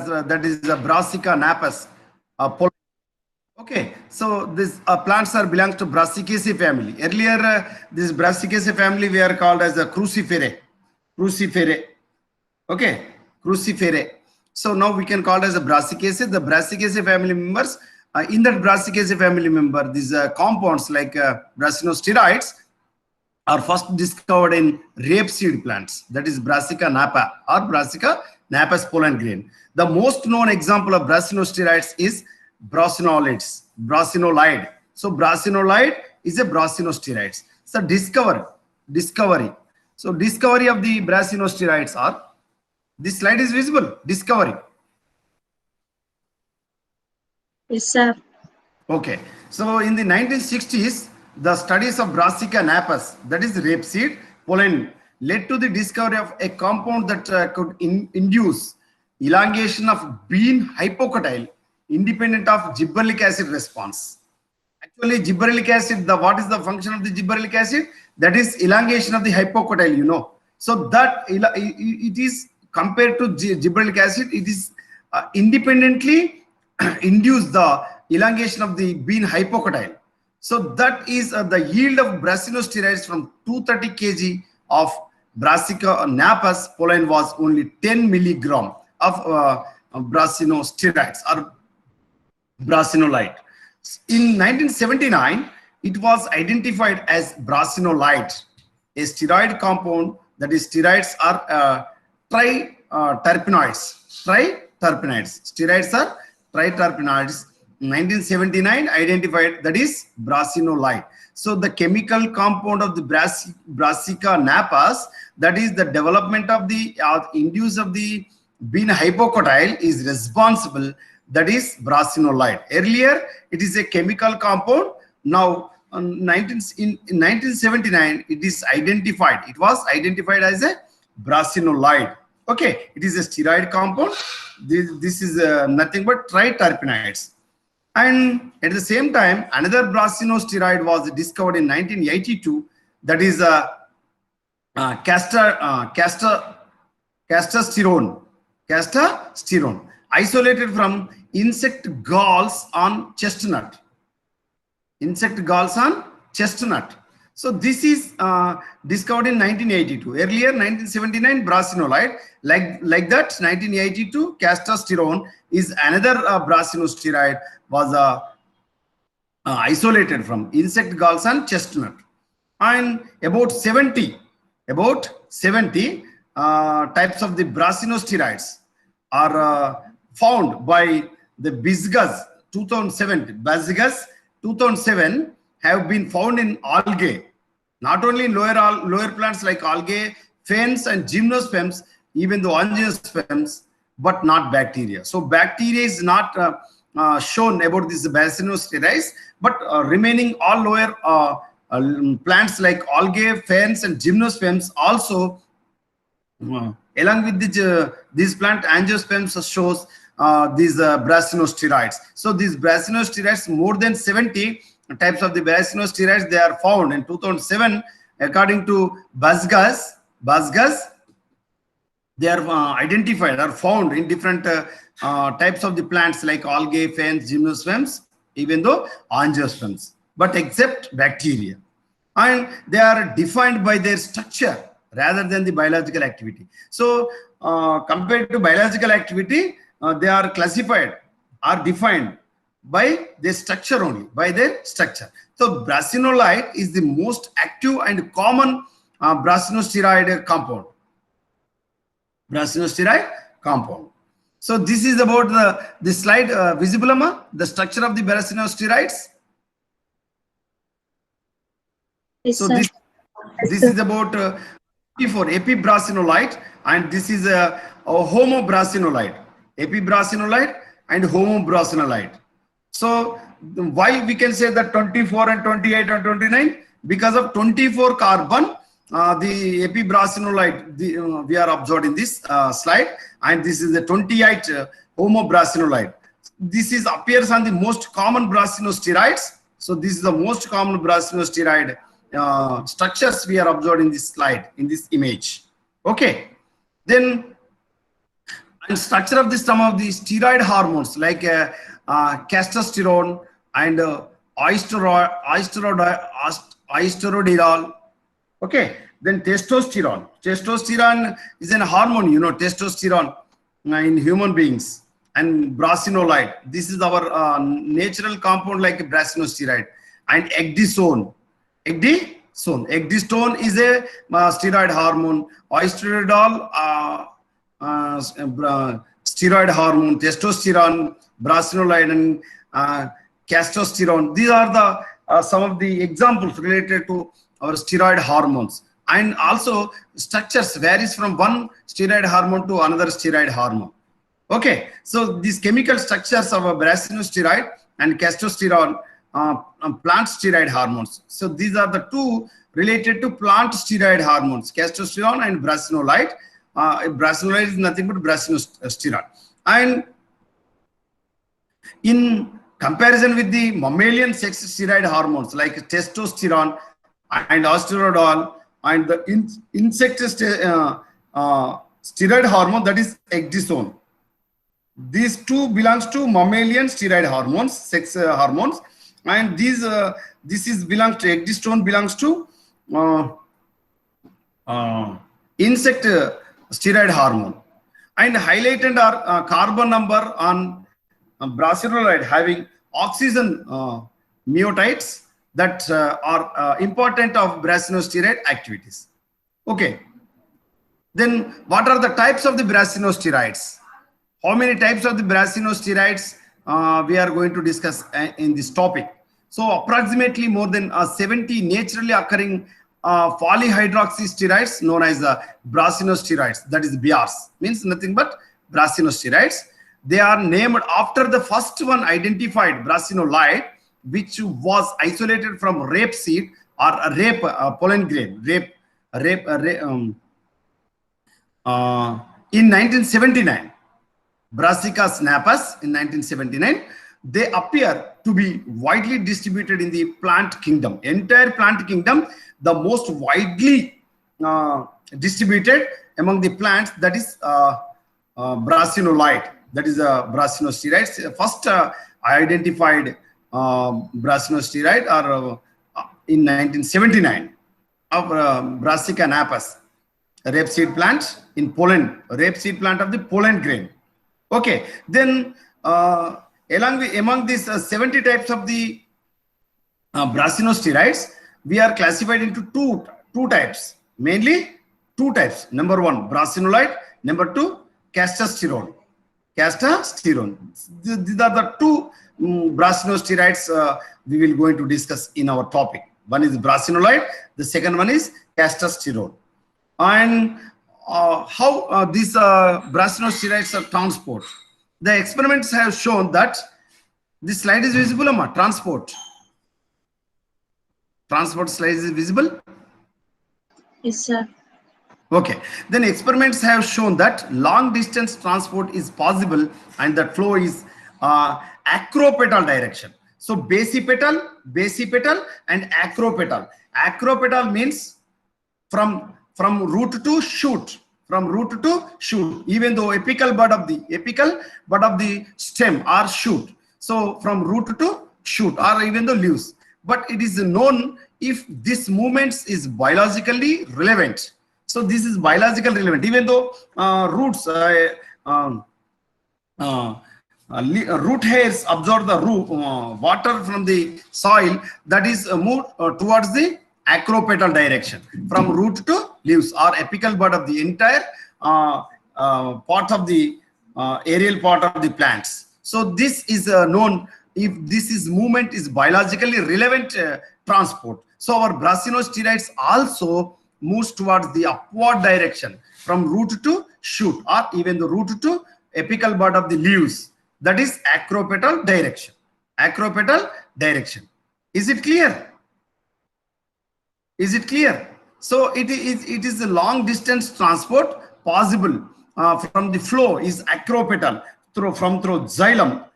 that is the Brassica napus. Okay, so these plants are belongs to Brassicaceae family. Earlier, this Brassicaceae family we are called as the Cruciferae. Cruciferae. Okay, Cruciferae. So now we can call it as a Brassicaceae. The Brassicaceae family members. In that Brassicaceae family member, these compounds like brassinosteroids are first discovered in rapeseed plants, that is Brassica napa or Brassica napus pollen grain. The most known example of brassinosteroids is brassinolide. So brassinolide is a brassinosteroids. So discovery. So discovery of the brassinosteroids are, this slide is visible, discovery. Yes, sir. Okay, so in the 1960s, the studies of Brassica napus, that is rapeseed pollen, led to the discovery of a compound that could induce elongation of bean hypocotyle independent of gibberellic acid response. Actually, gibberellic acid, what is the function of the gibberellic acid? That is elongation of the hypocotyle, you know. So that it is compared to gibberellic acid, it is independently induce the elongation of the bean hypocotyle. So that is the yield of brassinosteroids from 230 kg of Brassica napus pollen was only 10 milligram of brassinosteroids or brassinolide. In 1979, it was identified as brassinolide, a steroid compound, that is steroids are triterpenoids. Steroids are triterpenoids. 1979 identified, that is brassinolide. So the chemical compound of the Brassica napus, that is the development of the induce of the bean hypocotyle, is responsible, that is brassinolide. Earlier it is a chemical compound. Now in 1979 it is identified, it was identified as a brassinolide. Okay, it is a steroid compound. This is nothing but triterpenoids. And at the same time, another brassinosteroid was discovered in 1982, that is castosterone, isolated from insect galls on chestnut. So this is discovered in 1982. Earlier, 1979, brassinolide. Like that, 1982, castosterone is another brassinosteroid was isolated from insect galls on chestnut. And about 70 types of the brassinosteroids are found by the Bisgus 2007 have been found in algae, not only in lower plants like algae, ferns and gymnosperms, even the angiosperms, but not bacteria. So bacteria is not shown about this brassinosteroids, but remaining all lower plants like algae, ferns and gymnosperms also along with this plant angiosperms shows these brassinosteroids. So these brassinosteroids, more than 70 types of the brassinosteroids, they are found in 2007 according to Bisgus. They are identified or found in different types of the plants like algae, ferns, gymnosperms, even though angiosperms, but except bacteria. And they are defined by their structure rather than the biological activity. So compared to biological activity, they are classified or defined by their structure only, by their structure. So brassinolide is the most active and common brassinosteroid compound. So this is about the slide visible, the structure of the brassinosteroids. Yes, So sir. this is about for epibrassinolide, and this is a homobrassinolide, epibrassinolide and homobrassinolide. So why we can say that 24 and 28 and 29? Because of 24 carbon, the epibrassinolide we are observed in this slide, and this is the 28 homobrassinolide. This is appears on the most common brassinosteroids. So this is the most common brassinosteroid structures we are observed in this slide, in this image. Okay, then And structure of the some of the steroid hormones like testosterone and oesteroidol. Okay, then testosterone. Testosterone is an hormone, you know, testosterone in human beings, and brasinolide. This is our natural compound like brasinosteroid, and ecdysone. Ecdysone is a steroid hormone. Oesteroidol, steroid hormone, testosterone, brasinolide, and testosterone. These are the some of the examples related to our steroid hormones. And also structures varies from one steroid hormone to another steroid hormone. Okay, so these chemical structures of a brasinosteroid and testosterone, plant steroid hormones. So these are the two related to plant steroid hormones, testosterone and brasinolide. Brasinolide is nothing but brasinosteroid. And in comparison with the mammalian sex steroid hormones like testosterone and oesteroidol and the insect steroid hormone, that is ecdysone. These two belongs to mammalian steroid hormones, sex hormones, and these belongs to ecdysone belongs to insect steroid hormone. And highlighted are carbon number on brasinolide having oxygen myotides that are important of brasinosteroid activities. Okay. Then what are the types of the brasinosteroids? How many types of the brasinosteroids we are going to discuss in this topic? So approximately more than 70 naturally occurring polyhydroxysteroids known as the brasinosteroids, that is BRs, means nothing but brasinosteroids. They are named after the first one identified, brasinolide, which was isolated from rapeseed or a rape pollen grain, in 1979. Brassica snapus in 1979. They appear to be widely distributed in the plant kingdom. Entire plant kingdom, the most widely distributed among the plants, that is brasinolide, that is brasinosteroids. First identified brasinosteroid are in 1979 of Brassica napus, a rapeseed plant in Poland, a rapeseed plant of the pollen grain. Okay, then among these 70 types of the brasinosteroids, we are classified into two types, mainly two types. Number one, brasinolide. Number two, testosterone. These are the two brasinosteroids we will going to discuss in our topic. One is brasinolide, the second one is testosterone. And how these brasinosteroids are transported. The experiments have shown that this slide is visible, Amma. Transport slide is visible. Yes, sir. Okay, then experiments have shown that long distance transport is possible and that flow is acropetal direction. So basipetal and acropetal. Acropetal means from root to shoot, even though apical bud of the stem or shoot. So from root to shoot or even the leaves. But it is known if this movement is biologically relevant. So this is biological relevant, even though roots, root hairs absorb the water from the soil, that is moved towards the acropetal direction from root to leaves or apical bud of the entire part of the aerial part of the plants. So this is known if this is movement is biologically relevant transport. So our brasinosteroids also moves towards the upward direction from root to shoot or even the root to apical bud of the leaves, that is acropetal direction. Is it clear? So it is a long distance transport possible from the flow is acropetal through xylem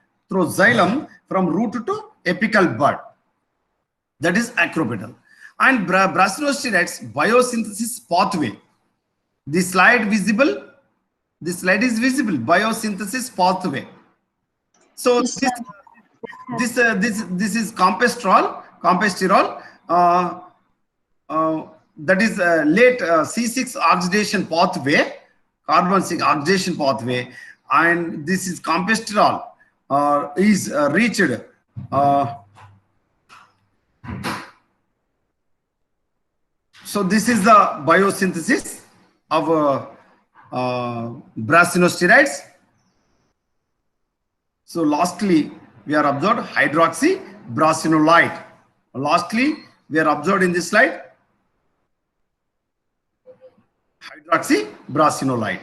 from root to apical bud, that is acropetal. And brasinosteroids biosynthesis pathway. The slide visible This slide is visible. Biosynthesis pathway. So Yes, sir. this is compesterol. That is late C6 oxidation pathway, carbon 6 oxidation pathway, and this is compesterol is reached. So this is the biosynthesis of brasinosteroids. So lastly, we are observed hydroxybrasinolide. Lastly, we are observed in this slide hydroxybrasinolide.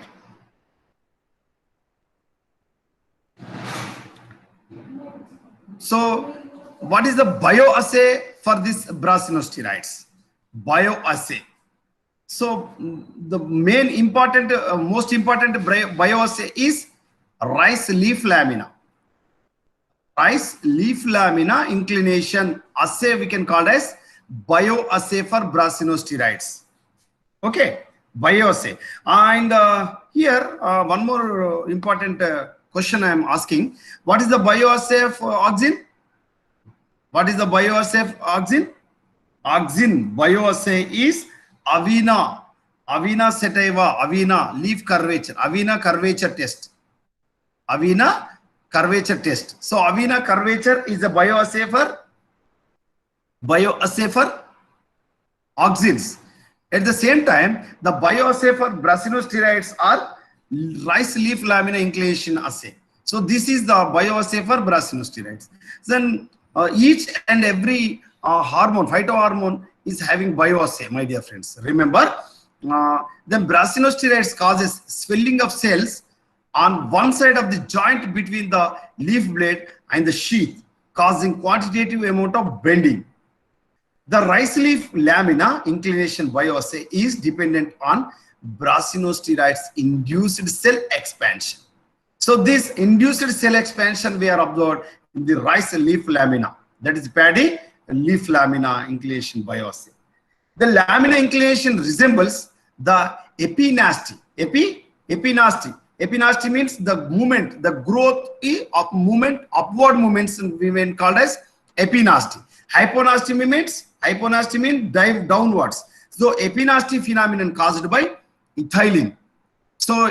So what is the bioassay for this brasinosteroids? Bioassay. So the main important, most important bioassay is rice leaf lamina. Rice leaf lamina inclination assay we can call as bioassay for brasinosteroids. Okay, bioassay. And here one more important question I am asking. What is the bioassay of auxin? What is the bioassay of auxin? Auxin bioassay is Avena sativa, Avena leaf curvature, Avena curvature test. Avena curvature test. So Avena curvature is a bioassay for auxins. At the same time, the bioassay for brasinosteroids are rice leaf lamina inclination assay. So this is the bioassay for brasinosteroids. Then each and every hormone, phytohormone is having bioassay, my dear friends. Remember, then brasinosteroids causes swelling of cells on one side of the joint between the leaf blade and the sheath, causing quantitative amount of bending. The rice leaf lamina inclination bioassay is dependent on brasinosteroids induced cell expansion. So this induced cell expansion we are observed in the rice leaf lamina, that is paddy leaf lamina inclination bioassay. The lamina inclination resembles the epinasty. Epinasty means the movement, the growth of movement, upward movements we may called as epinasty. Hyponasty means dive downwards. So epinasty phenomenon caused by ethylene. So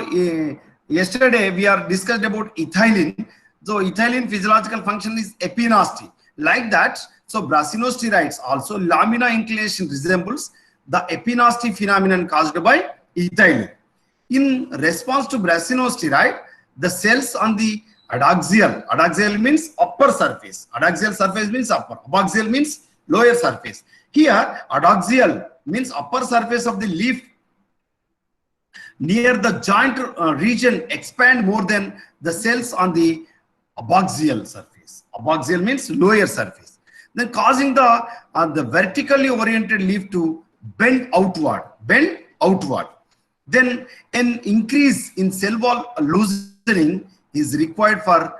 yesterday we are discussed about ethylene. So ethylene physiological function is epinasty. Like that, so brasinosteroids also lamina inclination resembles the epinasty phenomenon caused by ethylene. In response to brasinosteroid, the cells on the adaxial means upper surface. Adaxial surface means upper. Abaxial means lower surface. Here, adaxial means upper surface of the leaf near the joint region expand more than the cells on the abaxial surface. Abaxial means lower surface. Then causing the vertically oriented leaf to bend outward. Then an increase in cell wall loosening is required for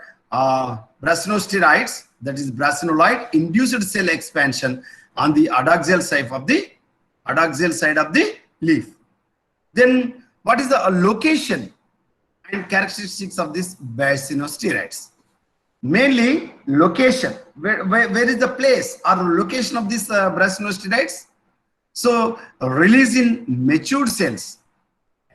brasinosteroids, that is brasinolide induced cell expansion on the adaxial side of the leaf. Then what is the location and characteristics of this brasinosteroids? Mainly location. Where is the place or location of this brasinosteroids? So release in matured cells,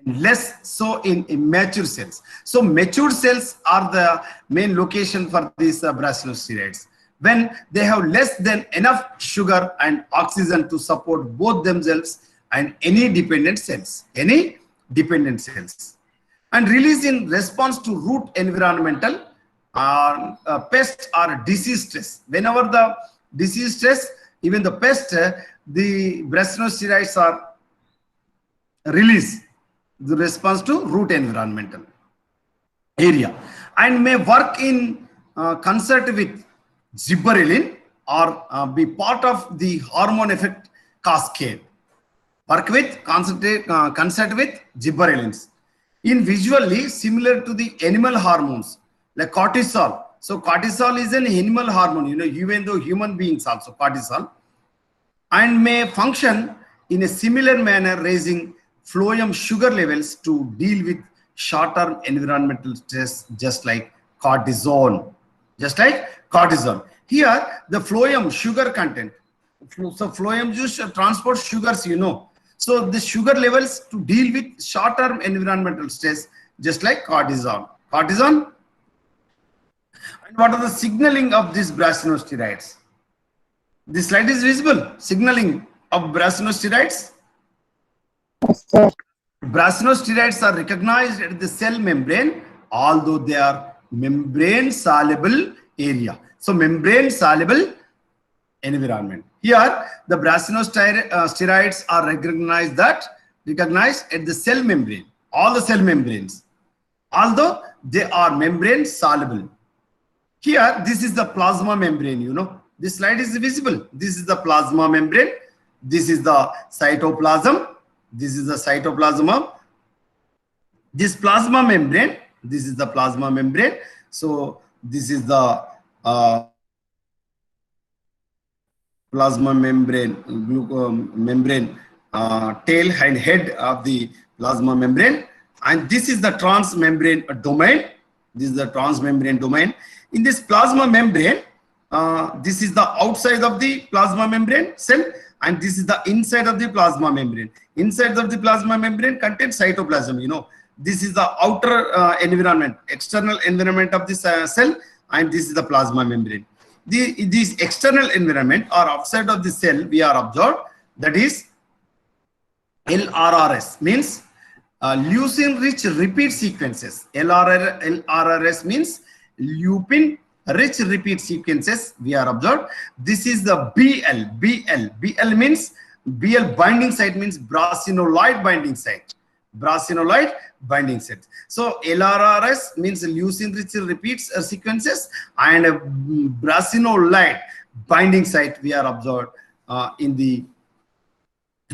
less so in immature cells. So matured cells are the main location for these brasinosteroids, when they have less than enough sugar and oxygen to support both themselves and any dependent cells. And release in response to root environmental pest or disease stress. Whenever the disease stress, even the pest, the brasinosteroids are released the response to root environmental area, and may work in concert with gibberellin or be part of the hormone effect cascade. Work with concert with gibberellins. In visually similar to the animal hormones like cortisol. So cortisol is an animal hormone, even though human beings also cortisol, and may function in a similar manner, raising phloem sugar levels to deal with short-term environmental stress, just like cortisol. Just like cortisol. Here, the phloem, sugar content. So phloem juice transports sugars, you know. So the sugar levels to deal with short-term environmental stress, just like cortisol. Cortisol. And what are the signaling of these brassinosteroids? This slide is visible. Signaling of brassinosteroids. Yes, sir. Brassinosteroids are recognized at the cell membrane, although they are membrane soluble area. So membrane soluble environment. Here, the brassinosteroids are recognized at the cell membrane, all the cell membranes, although they are membrane soluble. Here, this is the plasma membrane, you know. This slide is visible. This is the plasma membrane. This is the cytoplasm. This is the cytoplasm. This plasma membrane. This is the plasma membrane. So this is the plasma membrane, tail and head of the plasma membrane. And this is the transmembrane domain. This is the transmembrane domain. In this plasma membrane, this is the outside of the plasma membrane cell, and this is the inside of the plasma membrane. Inside of the plasma membrane contains cytoplasm, you know. This is the outer environment, external environment of this cell, and this is the plasma membrane. These external environment or outside of the cell we are observed, that is LRRS, means leucine-rich repeat sequences. LRRS means leucine-rich repeat sequences we are observed. This is the BL means BL binding site, means brassinolyte binding site. Brassinolyte binding site. So LRRS means leucine-rich repeat sequences, and brassinolyte binding site we are observed in the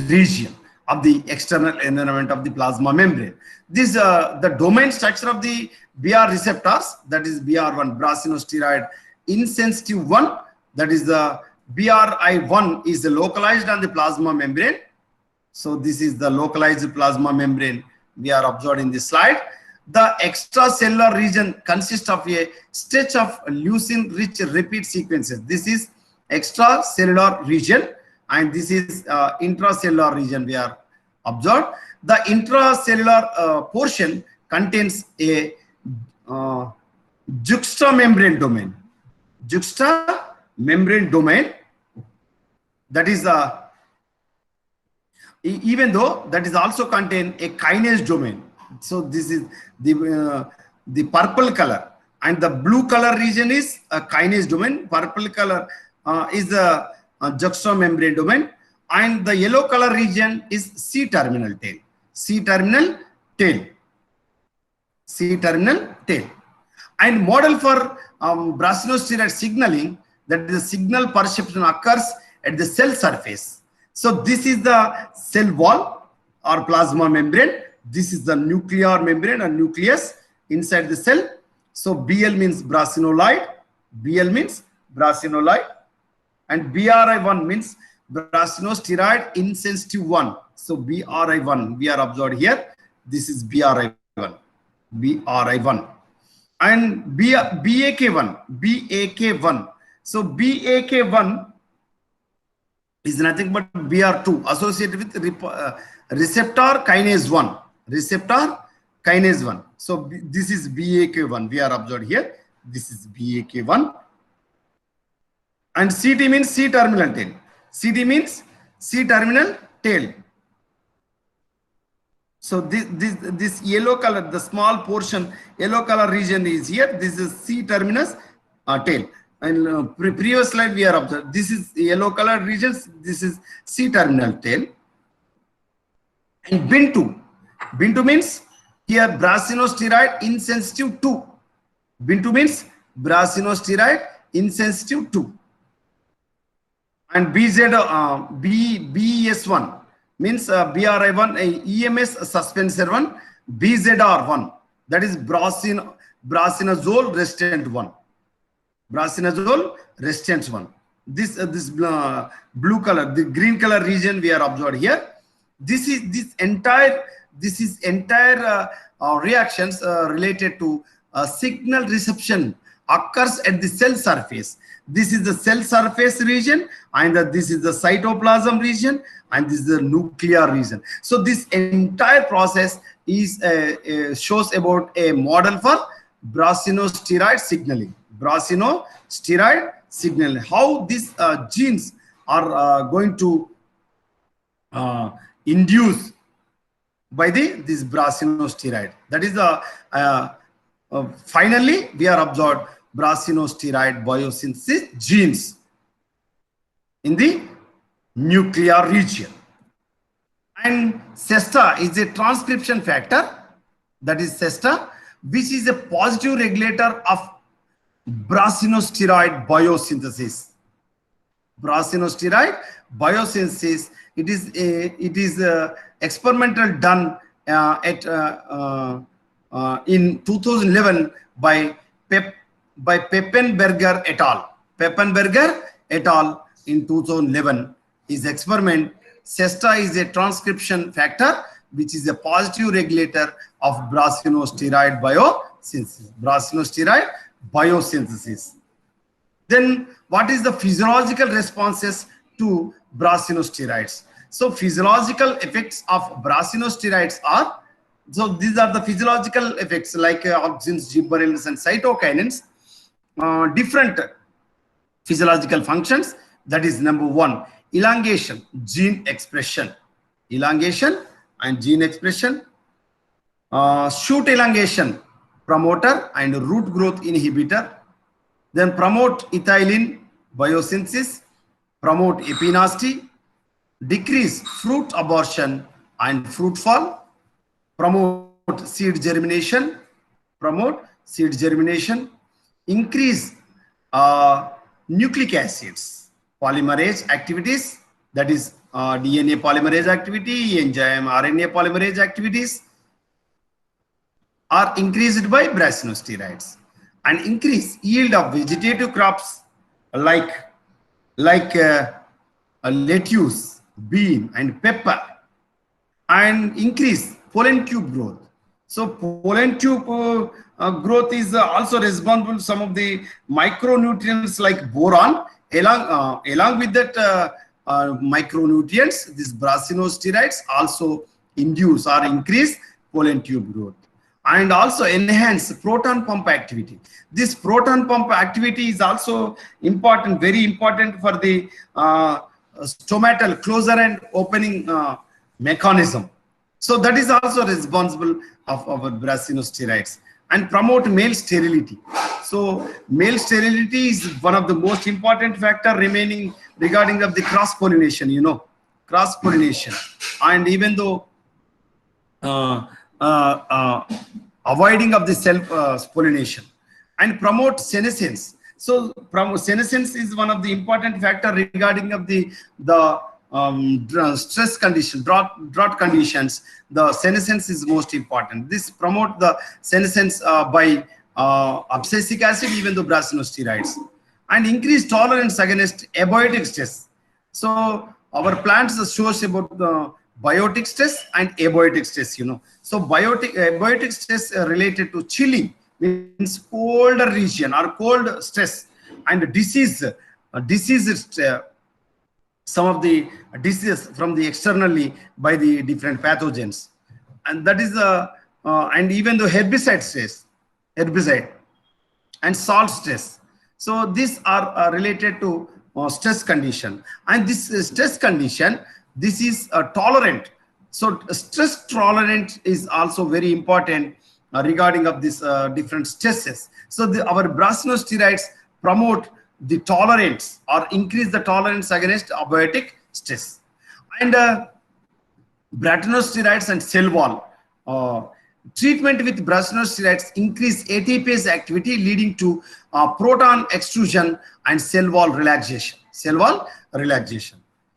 region of the external environment of the plasma membrane. This the domain structure of the BR receptors, that is BR1, brassinosteroid insensitive 1, that is the BRI1 is localized on the plasma membrane. So this is the localized plasma membrane we are observed in this slide. The extracellular region consists of a stretch of leucine-rich repeat sequences. This is extracellular region, and this is intracellular region we are observed. The intracellular portion contains a juxtamembrane domain. Juxtamembrane domain, that is even though that is also contain a kinase domain. So this is the purple color, and the blue color region is a kinase domain. Purple color is the juxtamembrane domain, and the yellow color region is C-terminal tail. C-terminal tail. C-terminal tail. And model for brassinosteroid signaling, that is the signal perception occurs at the cell surface. So this is the cell wall or plasma membrane. This is the nuclear membrane or nucleus inside the cell. So BL means brassinolyte. BL means brassinolyte. And BRI1 means brassinosteroid insensitive 1. So BRI1 we are observed here. This is BRI1. BRI1. And BAK1. BAK1. So BAK1 is nothing but BR2 associated with receptor kinase 1. Receptor kinase 1. So this is BAK1 we are observed here. This is BAK1. And CT means C-terminal tail. CT means C-terminal tail. So this yellow color, the small portion, yellow color region is here. This is C-terminus tail. And previous slide we are observed. This is yellow color regions. This is C-terminal tail. And BIN2. BIN2 means here brassinosteroid insensitive 2. BIN2 means brassinosteroid insensitive 2. And BES1 means BRI1, EMS suspensor 1, BZR1, that is brassinazole resistant 1. Brassinazole resistant 1. This blue color, the green color region we are observed here. This is this entire this is entire reactions related to signal reception occurs at the cell surface. This is the cell surface region, and this is the cytoplasm region, and this is the nuclear region. So this entire process is shows about a model for brassinosteroid signaling. Brassinosteroid signaling. How these genes are going to induce by this brassinosteroid. That is the finally we are observed brassinosteroid biosynthesis genes in the nuclear region. And SESTA is a transcription factor, that is SESTA, which is a positive regulator of brassinosteroid biosynthesis. Brassinosteroid biosynthesis, it is experimental done in 2011 by Peppenberger et al. Peppenberger et al. In 2011 is experiment. SESTA is a transcription factor which is a positive regulator of brassinosteroid biosynthesis. Brassinosteroid biosynthesis. Then what is the physiological responses to brassinosteroids? So physiological effects of brassinosteroids are, so these are the physiological effects like auxins, gibberellins and cytokinins, different physiological functions. That is number one, elongation, gene expression. Elongation and gene expression. Shoot elongation, promoter and root growth inhibitor. Then promote ethylene biosynthesis, promote epinasty, decrease fruit abortion and fruit fall, promote seed germination, increase nucleic acids, polymerase activities, that is DNA polymerase activity, enzyme RNA polymerase activities are increased by brassinosteroids, and increase yield of vegetative crops like lettuce, bean and pepper, and increase pollen tube growth. So pollen tube growth is also responsible some of the micronutrients like boron. Along with that micronutrients, these brassinosteroids also induce or increase pollen tube growth, and also enhance proton pump activity. This proton pump activity is also important, very important for the stomatal closure and opening mechanism. So that is also responsible of our brassinosteroids. And promote male sterility. So male sterility is one of the most important factor remaining regarding of the cross pollination, cross pollination. And even though avoiding of the self pollination, and promote senescence. So senescence is one of the important factor regarding of the stress condition, drought conditions. The senescence is most important. This promote the senescence by abscisic acid, even though brassinosteroids, and increase tolerance against abiotic stress. So our plants shows about the biotic stress and abiotic stress. So abiotic stress related to chilling, means colder region or cold stress, and disease some of the diseases from the externally by the different pathogens, and that is and even the herbicide stress, herbicide and salt stress. So these are related to stress condition, and this stress condition, this is tolerant. So stress tolerant is also very important regarding of this different stresses. So our brassinosteroids promote the tolerance or increase the tolerance against abiotic stress. And brassinosteroids and cell wall treatment with brassinosteroids increase ATPase activity, leading to proton extrusion and cell wall relaxation.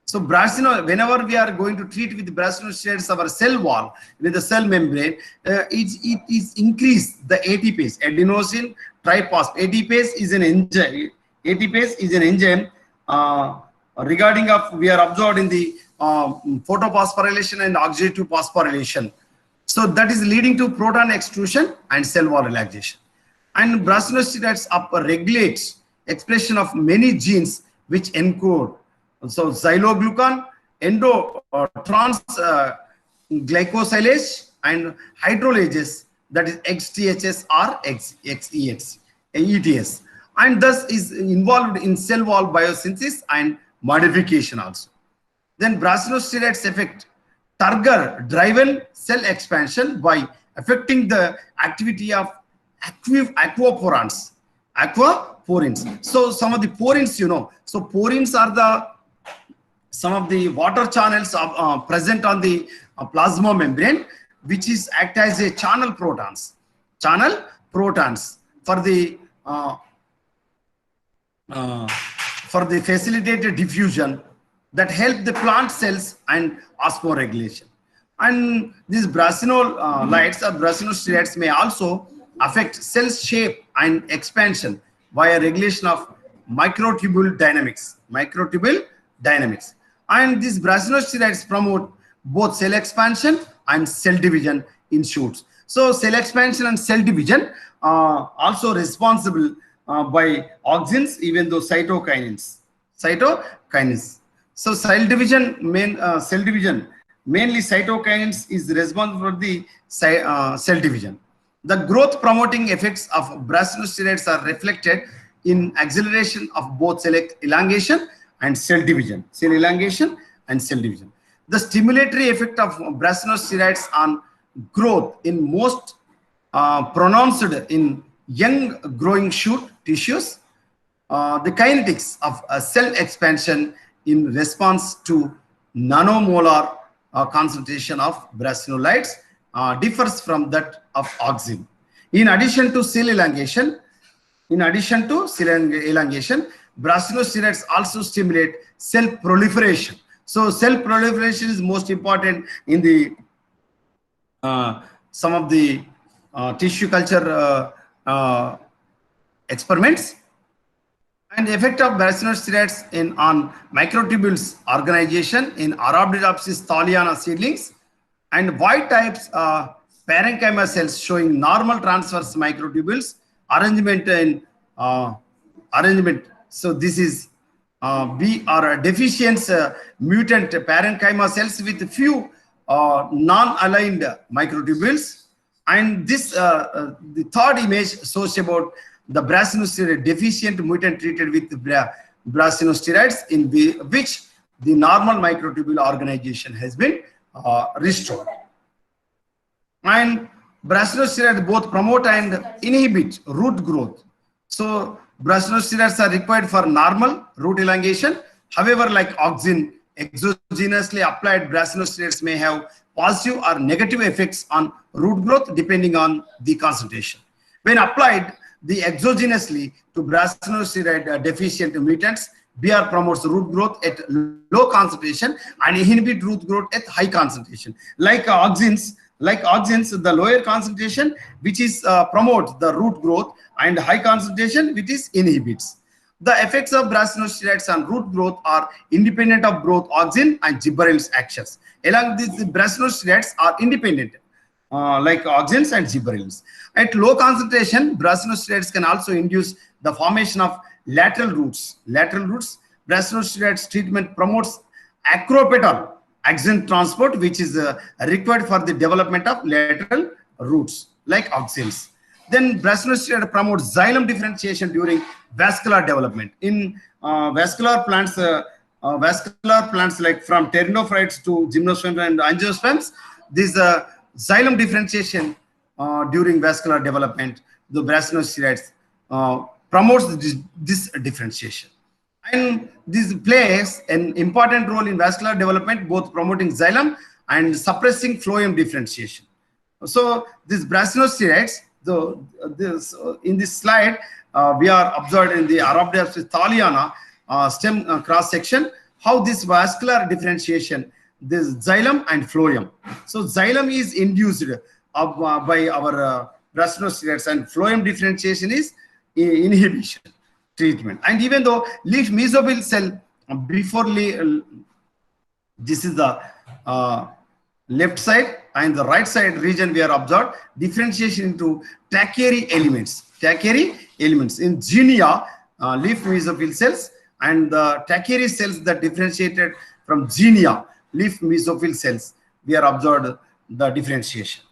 So whenever we are going to treat with brassinosteroids our cell wall with the cell membrane, it is increase the ATPase, adenosine triphosphate. ATPase is an enzyme. Regarding of we are observed in the photophosphorylation and oxidative phosphorylation. So that is leading to proton extrusion and cell wall relaxation. And brassinosteroids regulates expression of many genes which encode so xyloglucan, trans glycosylase, and hydrolases, that is XTHS or ETS, and thus is involved in cell wall biosynthesis and modification also. Then brassinosteroids affect Turgor-driven cell expansion by affecting the activity of aquaporins. So some of the porins, so porins are some of the water channels present on the plasma membrane, which is act as a channel protons for the facilitated diffusion that help the plant cells and osmoregulation. And these brassinolides or brassinosteroids may also affect cell shape and expansion via regulation of microtubule dynamics. And these brassinosteroids promote both cell expansion and cell division in shoots. So cell expansion and cell division are also responsible by auxins, even though cytokinins. So cell division, mainly cytokinins is responsible for the cell division. The growth promoting effects of brassinosteroids are reflected in acceleration of both cell elongation and cell division. The stimulatory effect of brassinosteroids on growth in most pronounced in young growing shoot tissues. The kinetics of cell expansion in response to nanomolar concentration of brassinolides differs from that of auxin. In addition to cell elongation, brassinosteroids also stimulate cell proliferation. So cell proliferation is most important in the some of the tissue culture experiments. And the effect of brassinosteroids on microtubules organization in Arabidopsis thaliana seedlings and white types parenchyma cells showing normal transverse microtubules arrangement. So this is B or deficient mutant parenchyma cells with few non-aligned microtubules. And this the third image shows about the brassinosteroid deficient mutant treated with brassinosteroids, in which the normal microtubule organization has been restored. And brassinosteroids both promote and inhibit root growth. So brassinosteroids are required for normal root elongation. However, like auxin, exogenously applied brassinosteroids may have positive or negative effects on root growth depending on the concentration. When applied exogenously to brassinosteroid deficient mutants, BR promotes root growth at low concentration and inhibit root growth at high concentration. Like auxins, the lower concentration which is promotes the root growth, and high concentration which is inhibits. The effects of brassinosteroids on root growth are independent of both auxin and gibberellin actions. Along these, the brassinosteroids are independent, like auxins and gibberellins. At low concentration, brassinosteroids can also induce the formation of lateral roots. Brassinosteroids treatment promotes acropetal axon transport, which is required for the development of lateral roots, like auxins. Then brassinosteroid promotes xylem differentiation during vascular development. In vascular plants like from pteridophytes to gymnosperms and angiosperms, this xylem differentiation during vascular development, the brassinosteroids promotes this differentiation. And this plays an important role in vascular development, both promoting xylem and suppressing phloem differentiation. So these brassinosteroids, in this slide, we are observed in the Arabidopsis thaliana stem cross section how this vascular differentiation, this xylem and phloem. So xylem is induced by our brassinosteroids, and phloem differentiation is inhibition treatment. And even though leaf mesobil cell before this is the left side, and the right side region, we are observed differentiation into tertiary elements. Tertiary elements in genia, leaf mesophyll cells, and the tertiary cells that differentiated from genia, leaf mesophyll cells, we are observed the differentiation.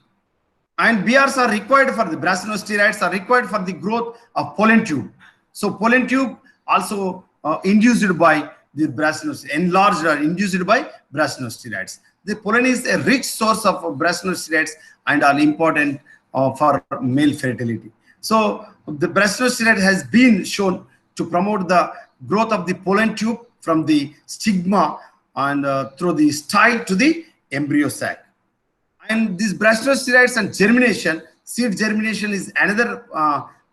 And BRs are required for the brassinosteroids are required for the growth of pollen tube. So pollen tube also induced by the brassinosteroids, enlarged or induced by brassinosteroids. The pollen is a rich source of brassinosteroids and are important for male fertility. So the brassinosteroid has been shown to promote the growth of the pollen tube from the stigma and through the style to the embryo sac. And these brassinosteroids and germination, seed germination is another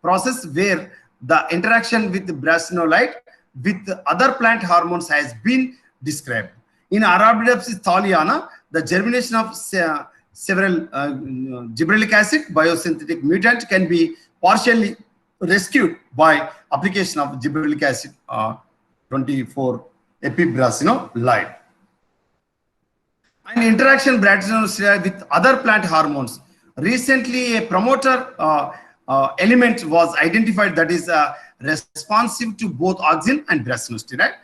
process where the interaction with the brassinolyte with other plant hormones has been described. In Arabidopsis thaliana, the germination of several gibberellic acid biosynthetic mutant can be partially rescued by application of gibberellic acid 24 epibrassinolyte. And interaction brassinosteroid with other plant hormones. Recently, a promoter element was identified that is responsive to both auxin and brassinosteroid.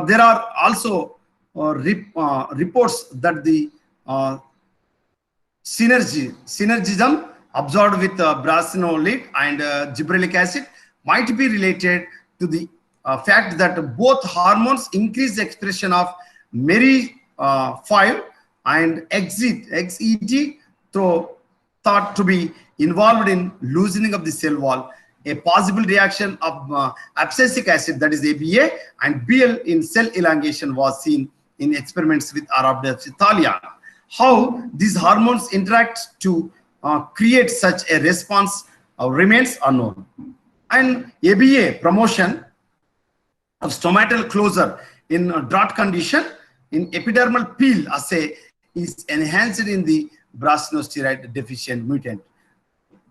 There are also reports that the synergism observed with brassinolyte and gibberellic acid might be related to the fact that both hormones increase the expression of MERI5 and XET, thought to be involved in loosening of the cell wall. A possible reaction of abscisic acid, that is ABA, and BL in cell elongation was seen in experiments with Arabidopsis thaliana. How these hormones interact to create such a response remains unknown. And ABA promotion of stomatal closure in drought condition in epidermal peel assay is enhanced in the brassinosteroid deficient mutant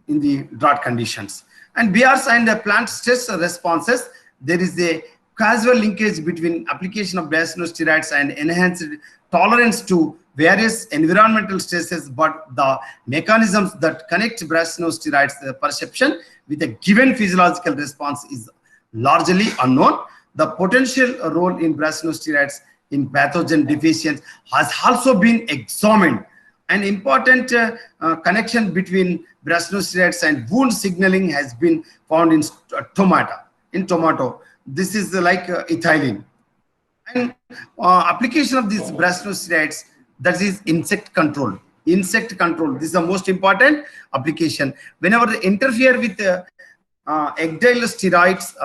in the drought conditions. And BRs and plant stress responses, there is a causal linkage between application of brassinosteroids and enhanced tolerance to various environmental stresses, but the mechanisms that connect brassinosteroids perception with a given physiological response is largely unknown. The potential role in brassinosteroids in pathogen deficiency has also been examined. An important connection between brassinosteroids and wound signaling has been found in tomato. This is like ethylene. And application of these brassinosteroids, that is insect control. Insect control, this is the most important application. Whenever they interfere with ecdyl steroids,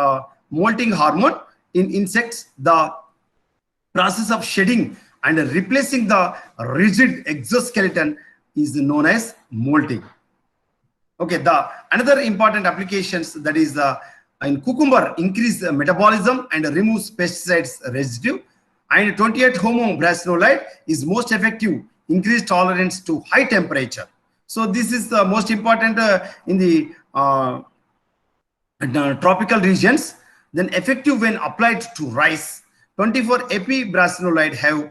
molting hormone in insects, the process of shedding and replacing the rigid exoskeleton is known as molting. Okay, the another important applications, that is in cucumber, increase the metabolism and removes pesticides residue. And 28 homo brassinolyte is most effective, increased tolerance to high temperature. So this is the most important in the tropical regions. Then effective when applied to rice. 24 epibrassinolyte have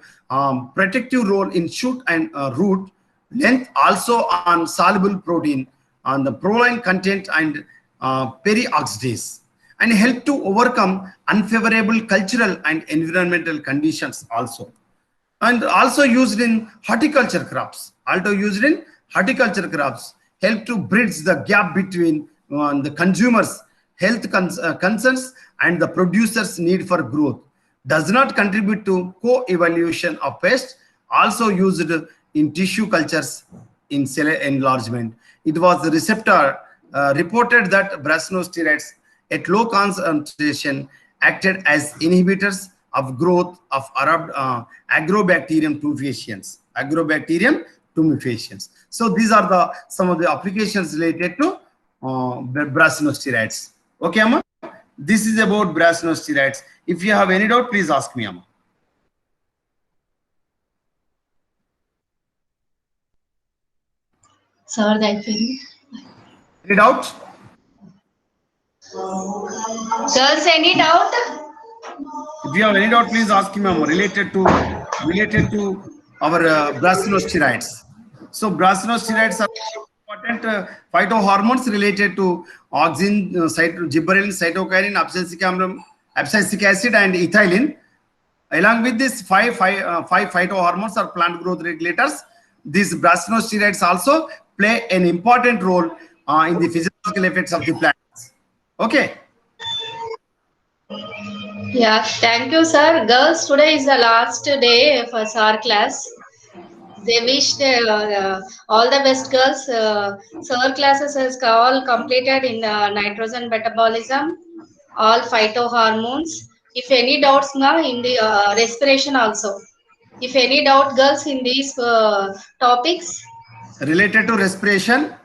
protective role in shoot and root length, also on soluble protein, on the proline content and perioxidase, and help to overcome unfavorable cultural and environmental conditions also. And also used in horticulture crops. Also used in horticulture crops, help to bridge the gap between the consumers' health concerns and the producer's need for growth. Does not contribute to co-evolution of pests. Also used in tissue cultures in cell enlargement. It was the receptor reported that brassinosteroids at low concentration acted as inhibitors of growth of Agrobacterium tumefaciens. Agrobacterium tumefaciens. So these are the some of the applications related to brassinosteroids. Okay, Amma? This is about brassinosteroids. If you have any doubt, please ask me, Amma. Sir, actually. Any doubt? Sirs, any doubt? If you have any doubt, please ask me, Amma, related to our brassinosteroids. So brassinosteroids are important phytohormones related to auxin, gibberellin, cytokinin, abscisic acid, and ethylene. Along with these five phytohormones or plant growth regulators, these brassinosteroids also play an important role in the physiological effects of the plants. Okay. Yeah, thank you, sir. Girls, today is the last day for our class. They wish all the best, girls. Sir classes is all completed in nitrogen metabolism, all phytohormones. If any doubts now in the respiration also. If any doubt, girls, in these topics. Related to respiration,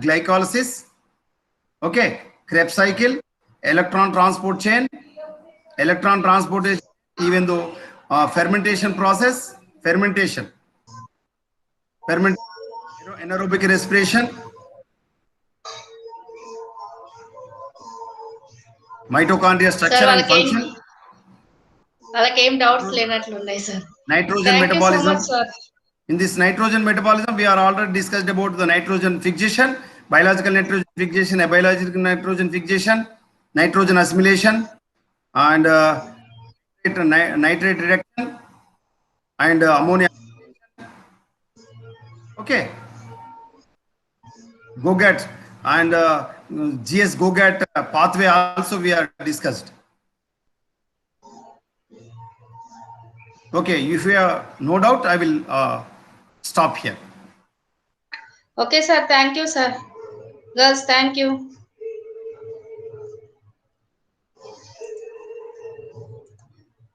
glycolysis, okay, Krebs cycle, electron transport chain, electron transportation, even though fermentation process, anaerobic respiration, mitochondria structure and function, వాళ్ళకేం doubts లేనట్లు ఉన్నాయి sir. nitrogen Thank you so metabolism. much, sir. In this nitrogen metabolism, we are already discussed about the nitrogen fixation, biological nitrogen fixation, abiological nitrogen fixation, nitrogen assimilation, and nitrate reduction, and ammonia. Okay. GOGAT and GS GOGAT pathway also we are discussed. Okay, if you have no doubt, I will stop here. Okay, sir. Thank you, sir. Girls, thank you.